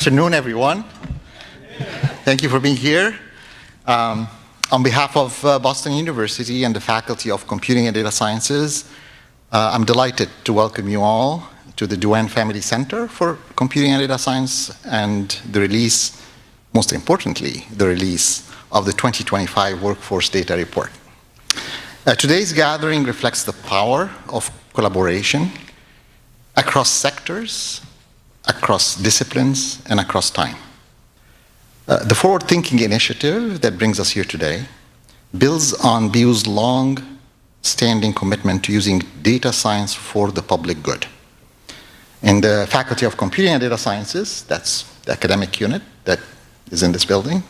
Afternoon, everyone. Thank you for being here. On behalf of Boston University and the Faculty of Computing and Data Sciences, I'm delighted to welcome you all to the Duane Family Center for Computing and Data Science and the release, most importantly, the release of the 2025 Workforce Data Report. Today's gathering reflects the power of collaboration across sectors, across disciplines, and across time. The forward-thinking initiative that brings us here today builds on BU's long-standing commitment to using data science for the public good. In the Faculty of Computing and Data Sciences, that's the academic unit that is in this building,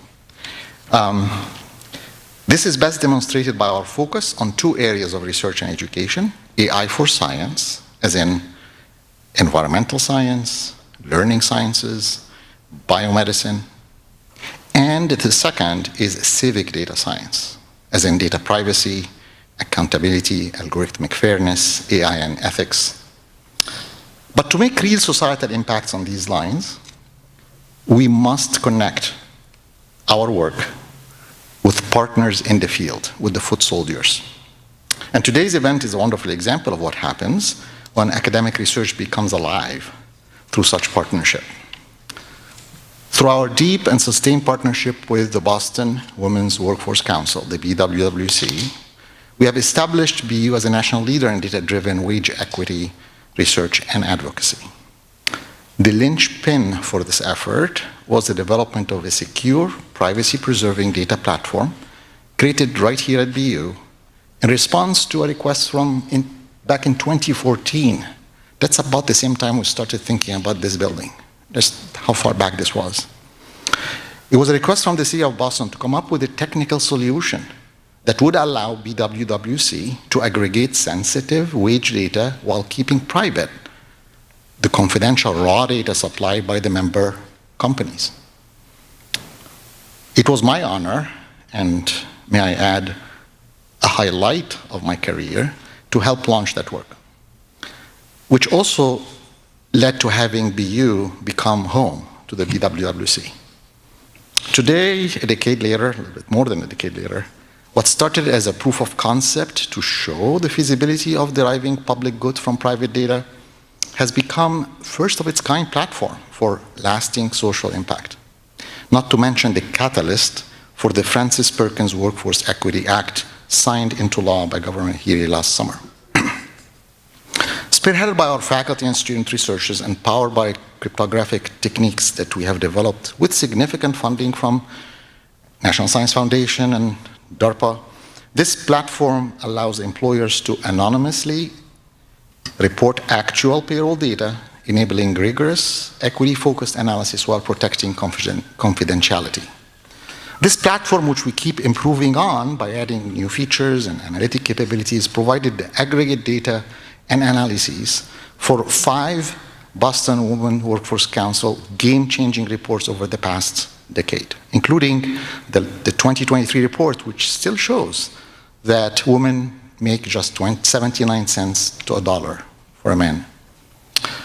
this is best demonstrated by our focus on two areas of research and education: AI for science, as in environmental science, learning sciences, biomedicine, and the second is civic data science, as in data privacy, accountability, algorithmic fairness, AI and ethics. But to make real societal impacts on these lines, we must connect our work with partners in the field, with the foot soldiers. And today's event is a wonderful example of what happens when academic research becomes alive through such partnership. Through our deep and sustained partnership with the Boston Women's Workforce Council, the BWWC, we have established BU as a national leader in data-driven wage equity research and advocacy. The linchpin for this effort was the development of a secure, privacy-preserving data platform created right here at BU in response to a request back in 2014. That's about the same time we started thinking about this building. Just how far back this was. It was a request from the city of Boston to come up with a technical solution that would allow BWWC to aggregate sensitive wage data while keeping private the confidential raw data supplied by the member companies. It was my honor, and may I add, a highlight of my career, to help launch that work, which also led to having BU become home to the BWWC. Today, a decade later, a little bit more than a decade later, what started as a proof of concept to show the feasibility of deriving public good from private data has become first of its kind platform for lasting social impact, not to mention the catalyst for the Francis Perkins Workforce Equity Act signed into law by Governor Healey last summer. Spearheaded by our faculty and student researchers and powered by cryptographic techniques that we have developed with significant funding from National Science Foundation and DARPA, this platform allows employers to anonymously report actual payroll data, enabling rigorous, equity-focused analysis while protecting confidentiality. This platform, which we keep improving on by adding new features and analytic capabilities, provided the aggregate data and analyses for 5 Boston Women Workforce Council game-changing reports over the past decade, including the 2023 report, which still shows that women make just 79 cents to $1 for a man.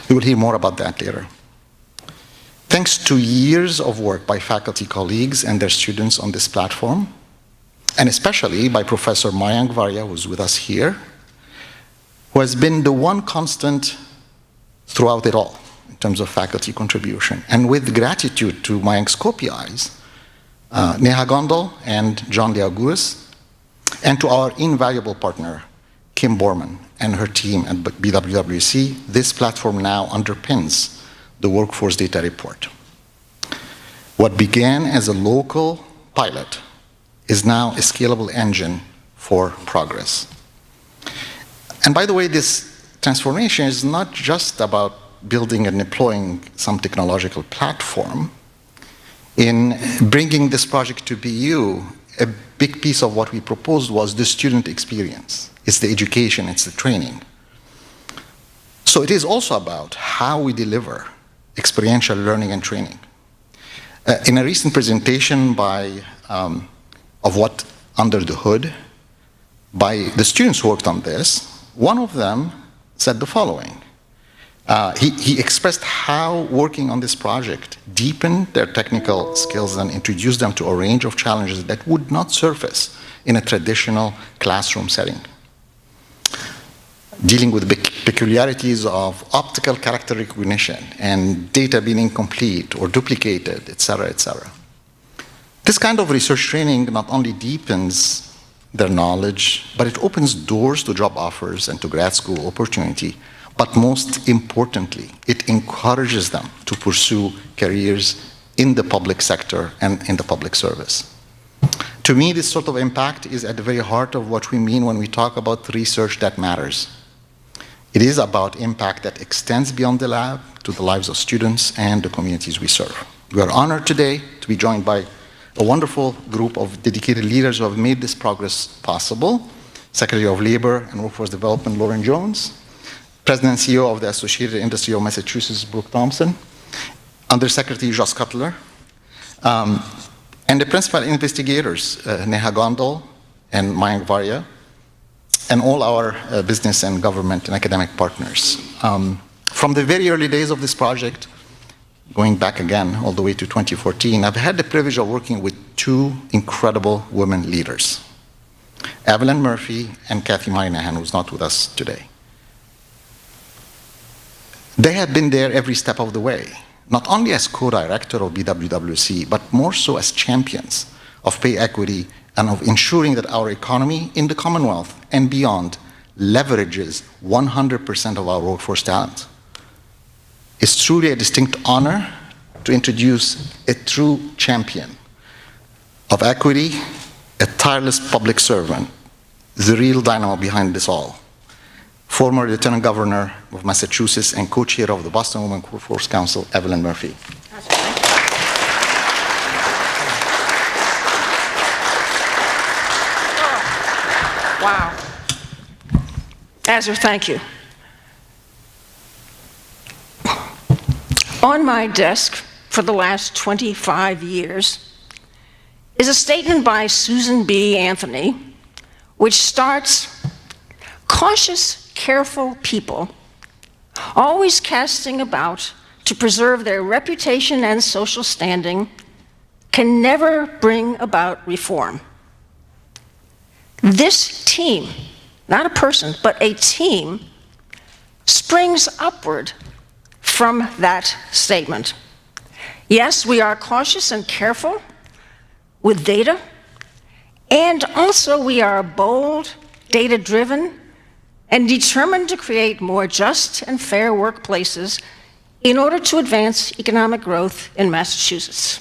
You will hear more about that later. Thanks to years of work by faculty colleagues and their students on this platform, and especially by Professor Mayank Varya, who's with us here, who has been the one constant throughout it all in terms of faculty contribution. And with gratitude to Mayank's co-PIs, Neha Gondal and John Leaguris, and to our invaluable partner, Kim Borman, and her team at BWWC, this platform now underpins the Workforce Data Report. What began as a local pilot is now a scalable engine for progress. And by the way, this transformation is not just about building and deploying some technological platform. In bringing this project to BU, a big piece of what we proposed was the student experience. It's the education, it's the training. So it is also about how we deliver experiential learning and training. In a recent presentation of what under the hood by the students who worked on this, one of them said the following: He expressed how working on this project deepened their technical skills and introduced them to a range of challenges that would not surface in a traditional classroom setting. Dealing with the peculiarities of optical character recognition and data being incomplete or duplicated, et cetera, et cetera. This kind of research training not only deepens their knowledge, but it opens doors to job offers and to grad school opportunity. But most importantly, it encourages them to pursue careers in the public sector and in the public service. To me, this sort of impact is at the very heart of what we mean when we talk about research that matters. It is about impact that extends beyond the lab to the lives of students and the communities we serve. We are honored today to be joined by a wonderful group of dedicated leaders who have made this progress possible. Secretary of Labor and Workforce Development, Lauren Jones, President and CEO of the Associated Industry of Massachusetts, Brooke Thompson, Undersecretary Josh Cutler, and the principal investigators, Neha Gondal and Mayank Varya, and all our business and government and academic partners. From the very early days of this project, going back again all the way to 2014, I've had the privilege of working with two incredible women leaders, Evelyn Murphy and Kathy Moynihan, who's not with us today. They have been there every step of the way, not only as co-director of BWWC, but more so as champions of pay equity and of ensuring that our economy in the Commonwealth and beyond leverages 100% of our workforce talent. It's truly a distinct honor to introduce a true champion of equity, a tireless public servant, the real dynamo behind this all. Former Lieutenant Governor of Massachusetts and co-chair of the Boston Women Workforce Council, Evelyn Murphy. Wow. Azur, thank you. On my desk for the last 25 years is a statement by Susan B. Anthony, which starts, "Cautious, careful people, always casting about to preserve their reputation and social standing, can never bring about reform." This team, not a person, but a team, springs upward from that statement. Yes, we are cautious and careful with data, and also we are bold, data-driven, and determined to create more just and fair workplaces in order to advance economic growth in Massachusetts.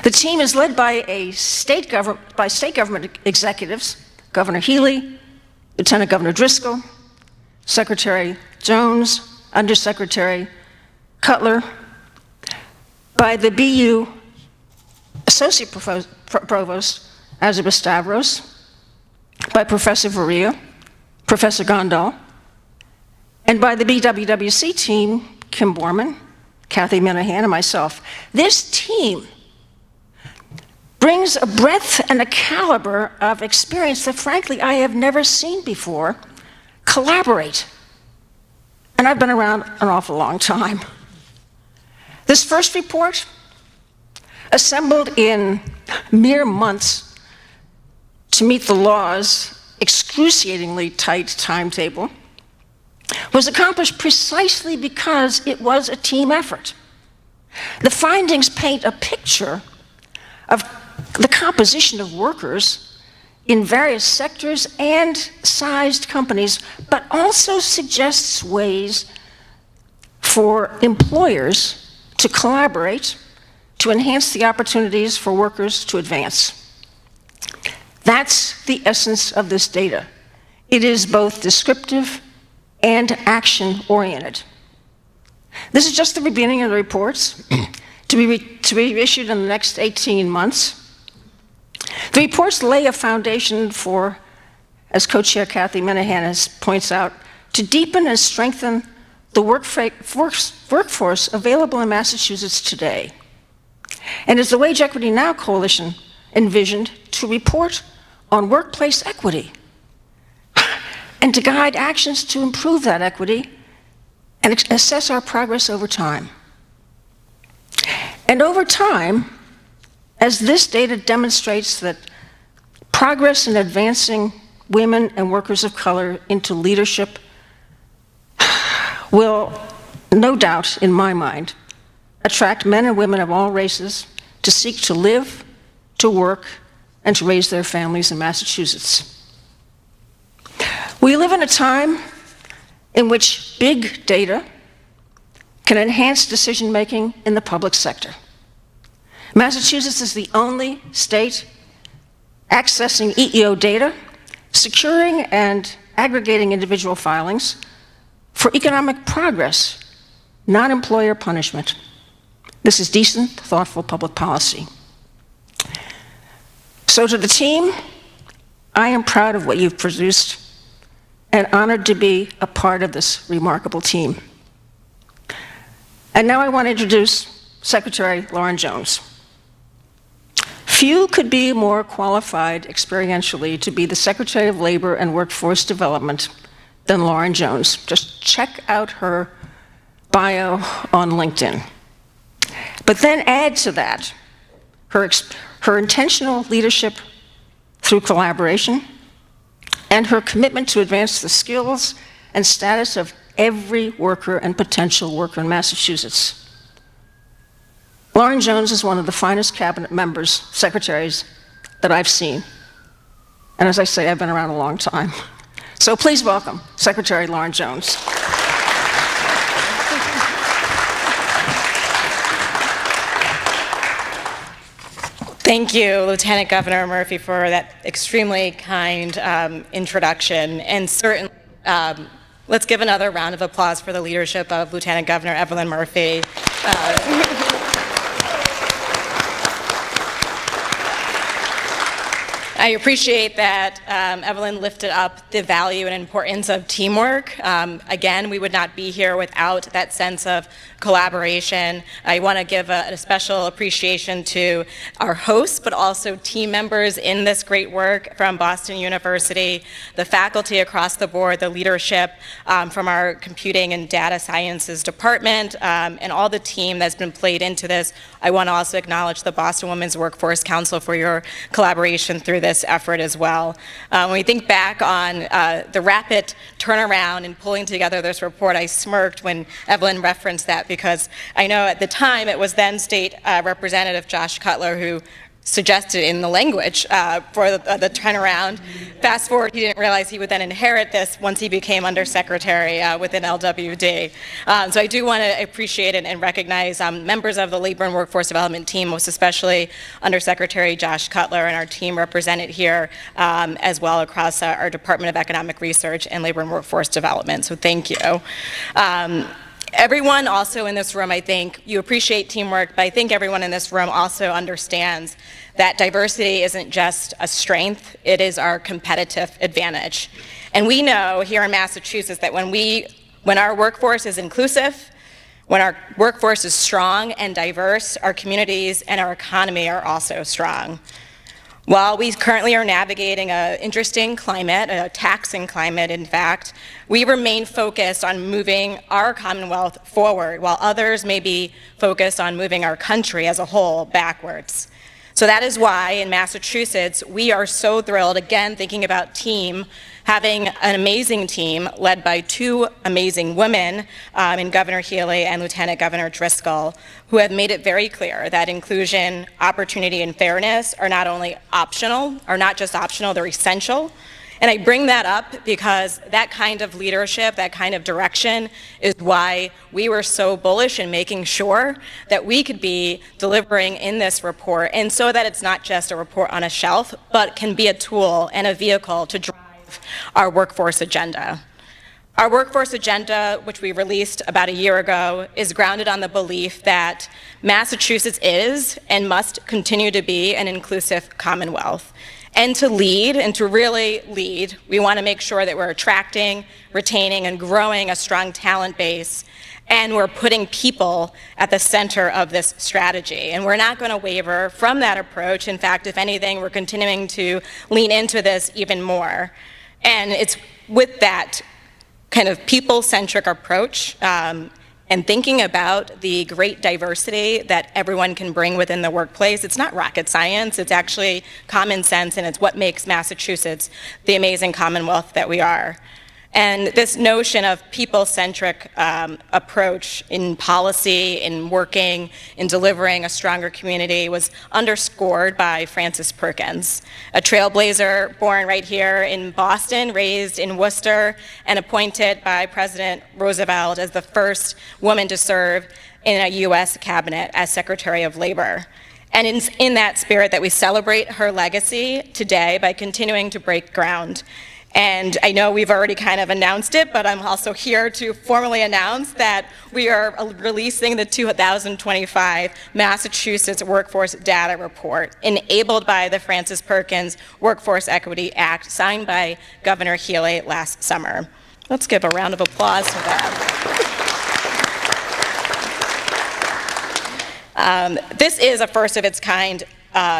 The team is led by state government executives, Governor Healey, Lieutenant Governor Driscoll, Secretary Jones, Undersecretary Cutler, by the BU Associate Provost Azur Stavros, by Professor Varya, Professor Gondal, and by the BWWC team, Kim Borman, Kathy Moynihan, and myself. This team brings a breadth and a caliber of experience that, frankly, I have never seen before collaborate. And I've been around an awful long time. This first report, assembled in mere months to meet the law's excruciatingly tight timetable, was accomplished precisely because it was a team effort. The findings paint a picture of the composition of workers in various sectors and sized companies, but also suggests ways for employers to collaborate to enhance the opportunities for workers to advance. That's the essence of this data. It is both descriptive and action-oriented. This is just the beginning of the reports to be issued in the next 18 months. The reports lay a foundation for, as co-chair Kathy Moynihan points out, to deepen and strengthen the workforce available in Massachusetts today. And as the Wage Equity Now Coalition envisioned, to report on workplace equity and to guide actions to improve that equity and assess our progress over time. And over time, as this data demonstrates that progress in advancing women and workers of color into leadership will, no doubt in my mind, attract men and women of all races to seek to live, to work, and to raise their families in Massachusetts. We live in a time in which big data can enhance decision-making in the public sector. Massachusetts is the only state accessing EEO data, securing and aggregating individual filings for economic progress, not employer punishment. This is decent, thoughtful public policy. So to the team, I am proud of what you've produced and honored to be a part of this remarkable team. And now I want to introduce Secretary Lauren Jones. Few could be more qualified experientially to be the Secretary of Labor and Workforce Development than Lauren Jones. Just check out her bio on LinkedIn. But then add to that her intentional leadership through collaboration and her commitment to advance the skills and status of every worker and potential worker in Massachusetts. Lauren Jones is one of the finest cabinet members, secretaries, that I've seen. And as I say, I've been around a long time. So please welcome Secretary Lauren Jones. Thank you, Lieutenant Governor Murphy, for that extremely kind introduction. And certainly, let's give another round of applause for the leadership of Lieutenant Governor Evelyn Murphy. I appreciate that Evelyn lifted up the value and importance of teamwork. Again, we would not be here without that sense of collaboration. I want to give a special appreciation to our hosts, but also team members in this great work from Boston University, the faculty across the board, the leadership from our computing and data sciences department, and all the team that's been played into this. I want to also acknowledge the Boston Women's Workforce Council for your collaboration through this effort as well. When we think back on the rapid turnaround and pulling together this report, I smirked when Evelyn referenced that, because I know at the time it was then State Representative Josh Cutler who suggested in the language for the turnaround. Fast forward, he didn't realize he would then inherit this once he became Undersecretary within LWD. So I do want to appreciate it and recognize members of the Labor and Workforce Development team, most especially Undersecretary Josh Cutler and our team represented here, as well across our Department of Economic Research and Labor and Workforce Development. So thank you. Everyone also in this room, I think, you appreciate teamwork, but I think everyone in this room also understands that diversity isn't just a strength, it is our competitive advantage. And we know here in Massachusetts that when our workforce is inclusive, when our workforce is strong and diverse, our communities and our economy are also strong. While we currently are navigating an interesting climate, a taxing climate in fact, we remain focused on moving our Commonwealth forward, while others may be focused on moving our country as a whole backwards. So that is why in Massachusetts, we are so thrilled, again, thinking about team, having an amazing team led by two amazing women in Governor Healey and Lieutenant Governor Driscoll, who have made it very clear that inclusion, opportunity, and fairness are not only optional, are not just optional, they're essential. And I bring that up because that kind of leadership, that kind of direction is why we were so bullish in making sure that we could be delivering in this report, and so that it's not just a report on a shelf, but can be a tool and a vehicle to drive our workforce agenda. Our workforce agenda, which we released about a year ago, is grounded on the belief that Massachusetts is and must continue to be an inclusive Commonwealth. And to lead, and to really lead, we want to make sure that we're attracting, retaining, and growing a strong talent base, and we're putting people at the center of this strategy. And we're not going to waver from that approach. In fact, if anything, we're continuing to lean into this even more. And it's with that kind of people-centric approach and thinking about the great diversity that everyone can bring within the workplace. It's not rocket science, it's actually common sense, and it's what makes Massachusetts the amazing Commonwealth that we are. And this notion of people-centric approach in policy, in working, in delivering a stronger community was underscored by Frances Perkins, a trailblazer born right here in Boston, raised in Worcester, and appointed by President Roosevelt as the first woman to serve in a U.S. cabinet as Secretary of Labor. And in that spirit that we celebrate her legacy today by continuing to break ground. And I know we've already kind of announced it, but I'm also here to formally announce that we are releasing the 2025 Massachusetts Workforce Data Report, enabled by the Frances Perkins Workforce Equity Act, signed by Governor Healey last summer. Let's give a round of applause for that. This is a first of its kind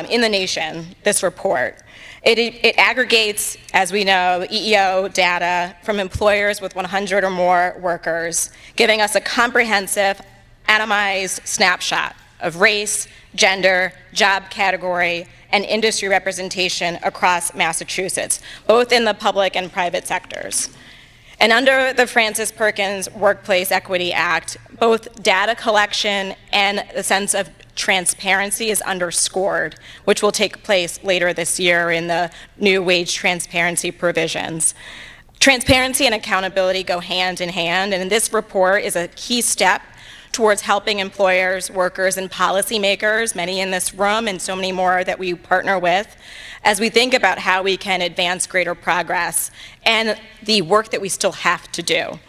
in the nation, this report. It aggregates, as we know, EEO data from employers with 100 or more workers, giving us a comprehensive, atomized snapshot of race, gender, job category, and industry representation across Massachusetts, both in the public and private sectors. And under the Frances Perkins Workplace Equity Act, both data collection and the sense of transparency is underscored, which will take place later this year in the new wage transparency provisions. Transparency and accountability go hand in hand, and this report is a key step towards helping employers, workers, and policymakers, many in this room and so many more that we partner with, as we think about how we can advance greater progress and the work that we still have to do.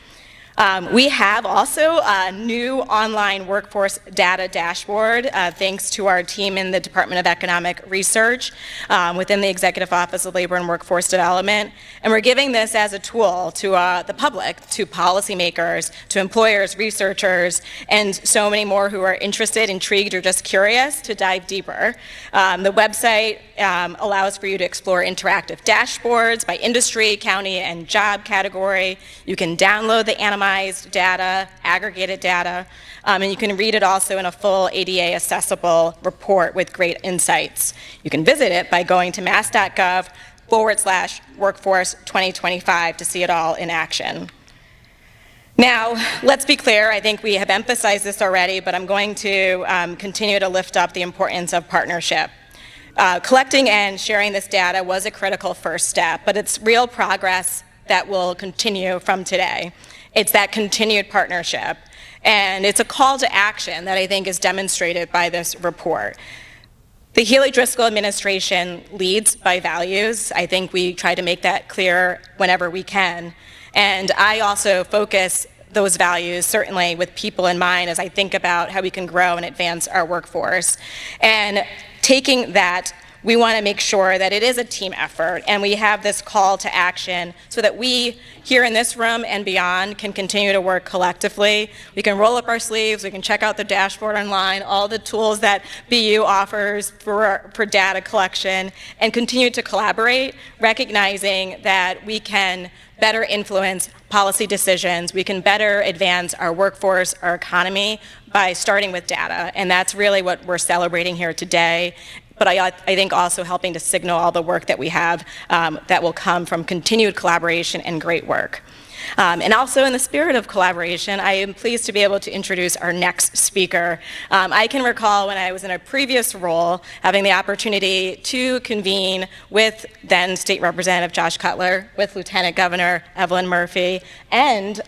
We have also a new online workforce data dashboard, thanks to our team in the Department of Economic Research within the Executive Office of Labor and Workforce Development. And we're giving this as a tool to the public, to policymakers, to employers, researchers, and so many more who are interested, intrigued, or just curious to dive deeper. The website allows for you to explore interactive dashboards by industry, county, and job category. You can download the anonymized data, aggregated data, and you can read it also in a full ADA accessible report with great insights. You can visit it by going to mass.gov/workforce 2025 to see it all in action. Now, let's be clear, I think we have emphasized this already, but I'm going to continue to lift up the importance of partnership. Collecting and sharing this data was a critical first step, but it's real progress that will continue from today. It's that continued partnership, and it's a call to action that I think is demonstrated by this report. The Healey-Driscoll Administration leads by values. I think we try to make that clear whenever we can. And I also focus those values, certainly with people in mind, as I think about how we can grow and advance our workforce. And taking that, we want to make sure that it is a team effort, and we have this call to action so that we here in this room and beyond can continue to work collectively. We can roll up our sleeves, we can check out the dashboard online, all the tools that BU offers for data collection, and continue to collaborate, recognizing that we can better influence policy decisions, we can better advance our workforce, our economy by starting with data, and that's really what we're celebrating here today. But I think also helping to signal all the work that we have that will come from continued collaboration and great work. And also in the spirit of collaboration, I am pleased to be able to introduce our next speaker. I can recall when I was in a previous role having the opportunity to convene with then State Representative Josh Cutler, with Lieutenant Governor Evelyn Murphy, and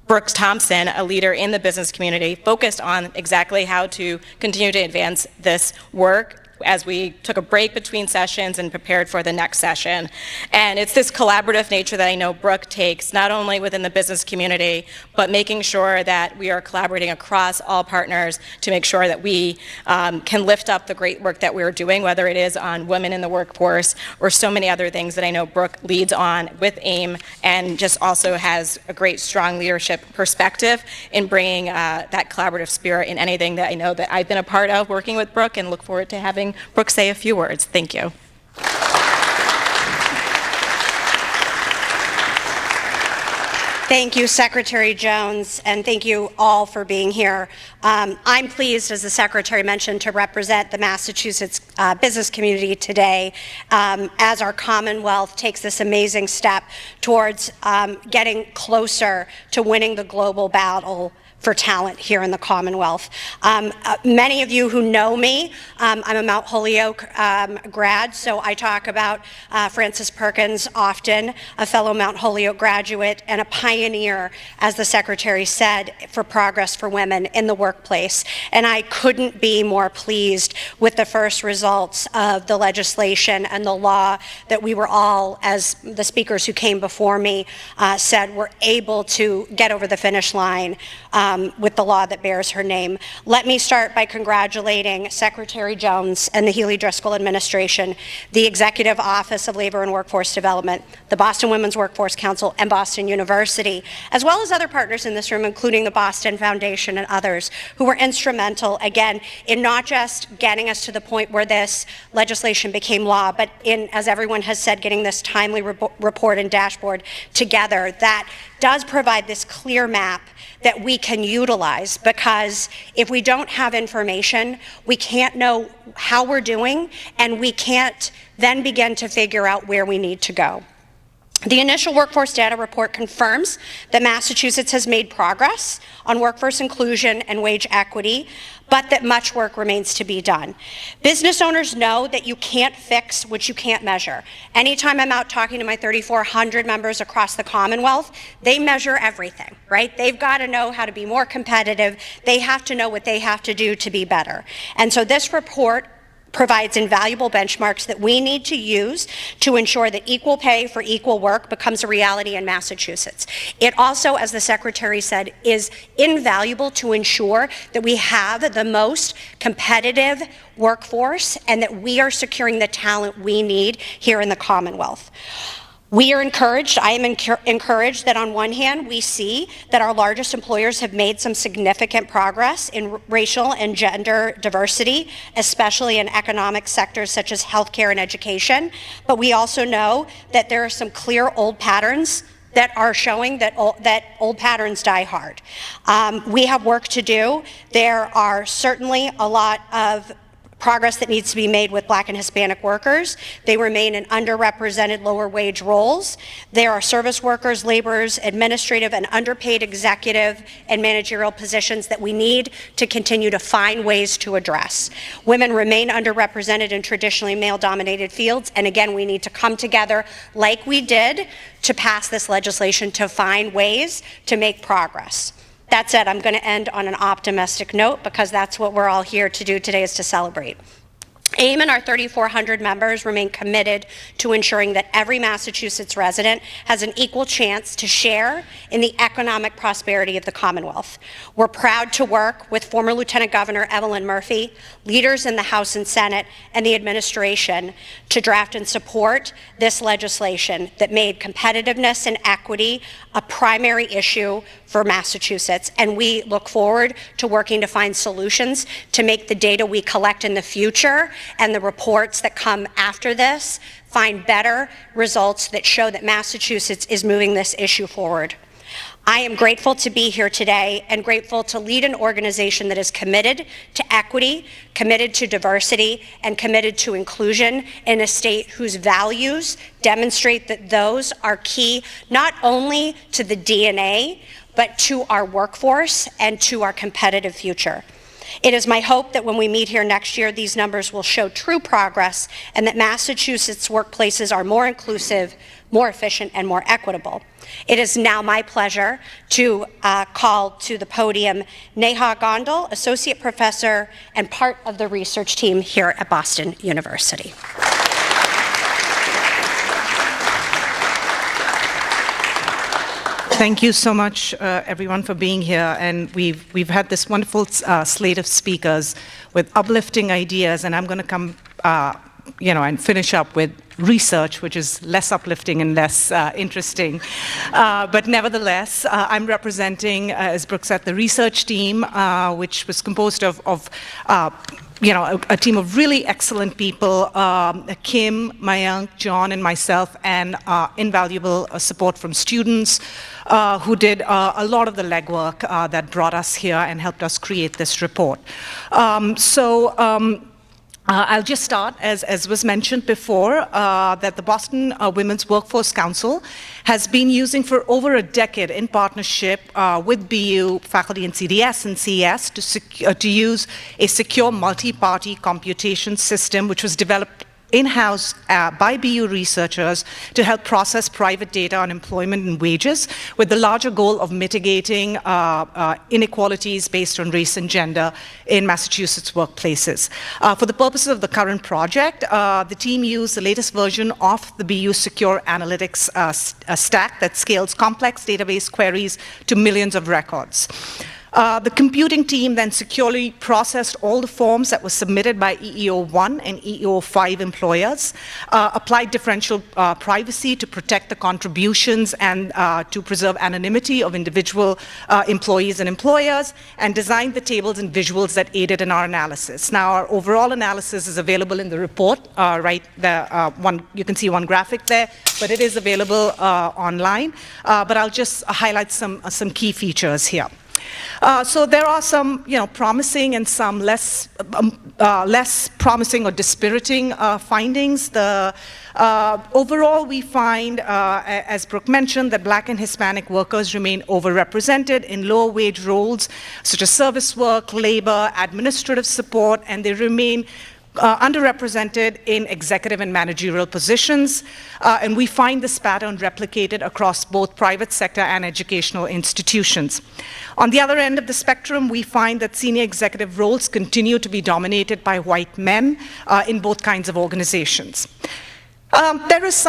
Brooks Thompson, a leader in the business community, focused on exactly how to continue to advance this work as we took a break between sessions and prepared for the next session. And it's this collaborative nature that I know Brooke takes, not only within the business community, but making sure that we are collaborating across all partners to make sure that we can lift up the great work that we're doing, whether it is on women in the workforce or so many other things that I know Brooke leads on with AIM, and just also has a great, strong leadership perspective in bringing that collaborative spirit in anything that I know that I've been a part of working with Brooke, and look forward to having Brooke say a few words. Thank you. Thank you, Secretary Jones, and thank you all for being here. I'm pleased, as the Secretary mentioned, to represent the Massachusetts business community today as our Commonwealth takes this amazing step towards getting closer to winning the global battle for talent here in the Commonwealth. Many of you who know me, I'm a Mount Holyoke grad, so I talk about Frances Perkins often, a fellow Mount Holyoke graduate and a pioneer, as the Secretary said, for progress for women in the workplace. And I couldn't be more pleased with the first results of the legislation and the law that we were all, as the speakers who came before me said, were able to get over the finish line with the law that bears her name. Let me start by congratulating Secretary Jones and the Healey-Driscoll Administration, the Executive Office of Labor and Workforce Development, the Boston Women's Workforce Council, and Boston University, as well as other partners in this room, including the Boston Foundation and others, who were instrumental, again, in not just getting us to the point where this legislation became law, but in, as everyone has said, getting this timely report and dashboard together that does provide this clear map that we can utilize, because if we don't have information, we can't know how we're doing, and we can't then begin to figure out where we need to go. The initial workforce data report confirms that Massachusetts has made progress on workforce inclusion and wage equity, but that much work remains to be done. Business owners know that you can't fix what you can't measure. Anytime I'm out talking to my 3,400 members across the Commonwealth, they measure everything, right? They've got to know how to be more competitive. They have to know what they have to do to be better. And so this report provides invaluable benchmarks that we need to use to ensure that equal pay for equal work becomes a reality in Massachusetts. It also, as the Secretary said, is invaluable to ensure that we have the most competitive workforce and that we are securing the talent we need here in the Commonwealth. We are encouraged, I am encouraged that on one hand, we see that our largest employers have made some significant progress in racial and gender diversity, especially in economic sectors such as healthcare and education. But we also know that there are some clear old patterns that are showing that old patterns die hard. We have work to do. There are certainly a lot of progress that needs to be made with Black and Hispanic workers. They remain in underrepresented lower wage roles. There are service workers, laborers, administrative and underpaid executive and managerial positions that we need to continue to find ways to address. Women remain underrepresented in traditionally male-dominated fields, and again, we need to come together like we did to pass this legislation to find ways to make progress. That said, I'm going to end on an optimistic note, because that's what we're all here to do today, is to celebrate. AIM and our 3,400 members remain committed to ensuring that every Massachusetts resident has an equal chance to share in the economic prosperity of the Commonwealth. We're proud to work with former Lieutenant Governor Evelyn Murphy, leaders in the House and Senate, and the administration to draft and support this legislation that made competitiveness and equity a primary issue for Massachusetts. And we look forward to working to find solutions to make the data we collect in the future and the reports that come after this find better results that show that Massachusetts is moving this issue forward. I am grateful to be here today and grateful to lead an organization that is committed to equity, committed to diversity, and committed to inclusion in a state whose values demonstrate that those are key not only to the DNA, but to our workforce and to our competitive future. It is my hope that when we meet here next year, these numbers will show true progress and that Massachusetts workplaces are more inclusive, more efficient, and more equitable. It is now my pleasure to call to the podium Neha Gondal, Associate Professor and part of the research team here at Boston University. Thank you so much, everyone, for being here. And we've had this wonderful slate of speakers with uplifting ideas, and I'm going to come and finish up with research, which is less uplifting and less interesting. But nevertheless, I'm representing, as Brooke said, the research team, which was composed of a team of really excellent people, Kim, Mayank, John, and myself, and invaluable support from students who did a lot of the legwork that brought us here and helped us create this report. I'll just start, as was mentioned before, that the Boston Women's Workforce Council has been using for over a decade in partnership with BU faculty in CDS and CES to use a secure multi-party computation system which was developed in-house by BU researchers to help process private data on employment and wages with the larger goal of mitigating inequalities based on race and gender in Massachusetts workplaces. For the purposes of the current project, the team used the latest version of the BU Secure Analytics stack that scales complex database queries to millions of records. The computing team then securely processed all the forms that were submitted by EEO1 and EEO5 employers, applied differential privacy to protect the contributions and to preserve anonymity of individual employees and employers, and designed the tables and visuals that aided in our analysis. Now, our overall analysis is available in the report, you can see one graphic there, but it is available online. But I'll just highlight some key features here. So there are some, promising and some less promising or dispiriting findings. Overall, we find, as Brooke mentioned, that Black and Hispanic workers remain overrepresented in lower wage roles such as service work, labor, administrative support, and they remain underrepresented in executive and managerial positions, and we find this pattern replicated across both private sector and educational institutions. On the other end of the spectrum, we find that senior executive roles continue to be dominated by white men in both kinds of organizations. There is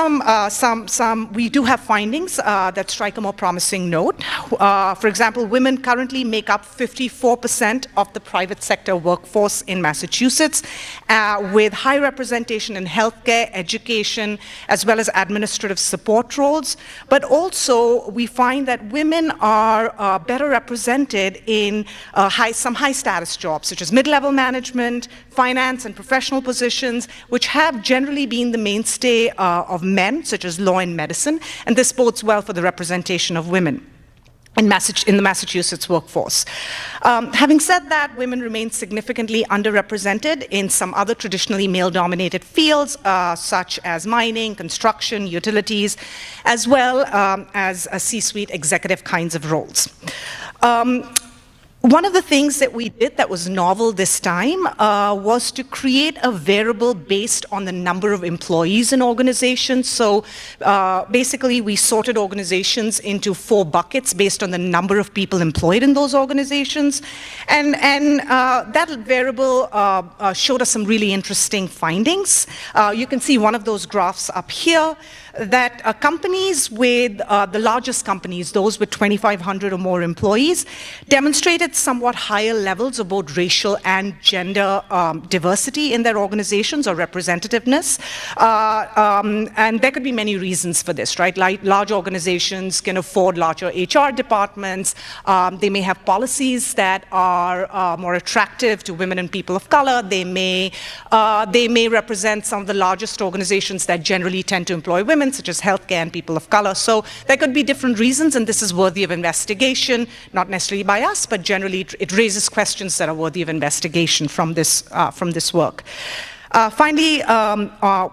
we do have findings that strike a more promising note. For example, women currently make up 54% of the private sector workforce in Massachusetts, with high representation in healthcare, education, as well as administrative support roles. But also, we find that women are better represented in some high-status jobs, such as mid-level management, finance, and professional positions, which have generally been the mainstay of men, such as law and medicine, and this bodes well for the representation of women in the Massachusetts workforce. Having said that, women remain significantly underrepresented in some other traditionally male-dominated fields, such as mining, construction, utilities, as well as C-suite executive kinds of roles. One of the things that we did that was novel this time was to create a variable based on the number of employees in organizations. So basically, we sorted organizations into 4 buckets based on the number of people employed in those organizations. And that variable showed us some really interesting findings. You can see one of those graphs up here, that companies with the largest companies, those with 2,500 or more employees, demonstrated somewhat higher levels of both racial and gender diversity in their organizations or representativeness. And there could be many reasons for this, right? Like large organizations can afford larger HR departments. They may have policies that are more attractive to women and people of color. They may represent some of the largest organizations that generally tend to employ women, such as healthcare and people of color. So there could be different reasons, and this is worthy of investigation, not necessarily by us, but generally it raises questions that are worthy of investigation from this work. Finally,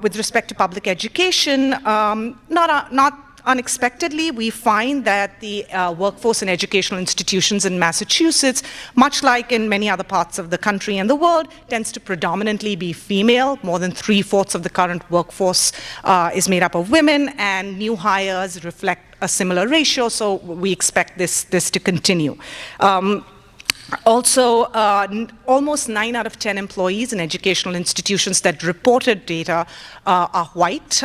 with respect to public education, not unexpectedly, we find that the workforce in educational institutions in Massachusetts, much like in many other parts of the country and the world, tends to predominantly be female. More than 3/4 of the current workforce is made up of women, and new hires reflect a similar ratio, so we expect this to continue. Also, almost 9 out of 10 employees in educational institutions that reported data are white.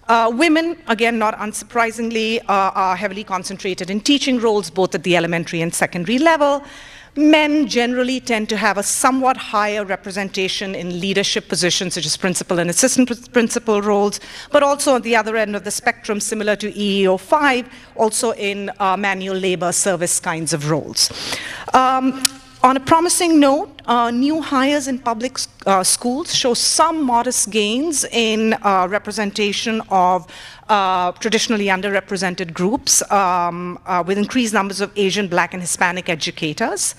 Women, again, not unsurprisingly, are heavily concentrated in teaching roles, both at the elementary and secondary level. men generally tend to have a somewhat higher representation in leadership positions, such as principal and assistant principal roles, but also on the other end of the spectrum, similar to EEO5, also in manual labor service kinds of roles. On a promising note, new hires in public schools show some modest gains in representation of traditionally underrepresented groups, with increased numbers of Asian, Black, and Hispanic educators.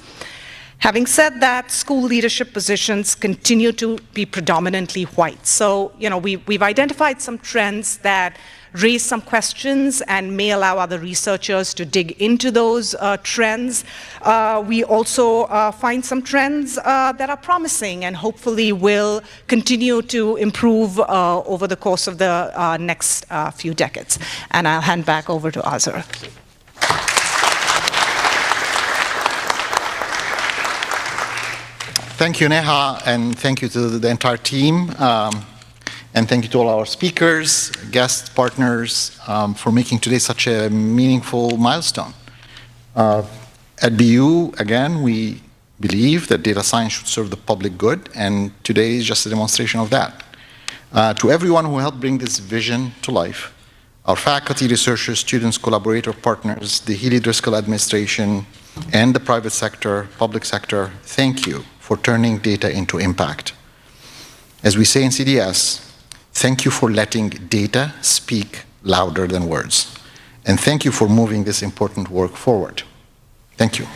Having said that, school leadership positions continue to be predominantly white. So, we've identified some trends that raise some questions and may allow other researchers to dig into those trends. We also find some trends that are promising and hopefully will continue to improve over the course of the next few decades. And I'll hand back over to Azra. Thank you, Neha, and thank you to the entire team. And thank you to all our speakers, guests, partners, for making today such a meaningful milestone. At BU, again, we believe that data science should serve the public good, and today is just a demonstration of that. To everyone who helped bring this vision to life, our faculty, researchers, students, collaborator partners, the Healey-Driscoll Administration, and the private sector, public sector, thank you for turning data into impact. As we say in CDS, thank you for letting data speak louder than words. And thank you for moving this important work forward. Thank you.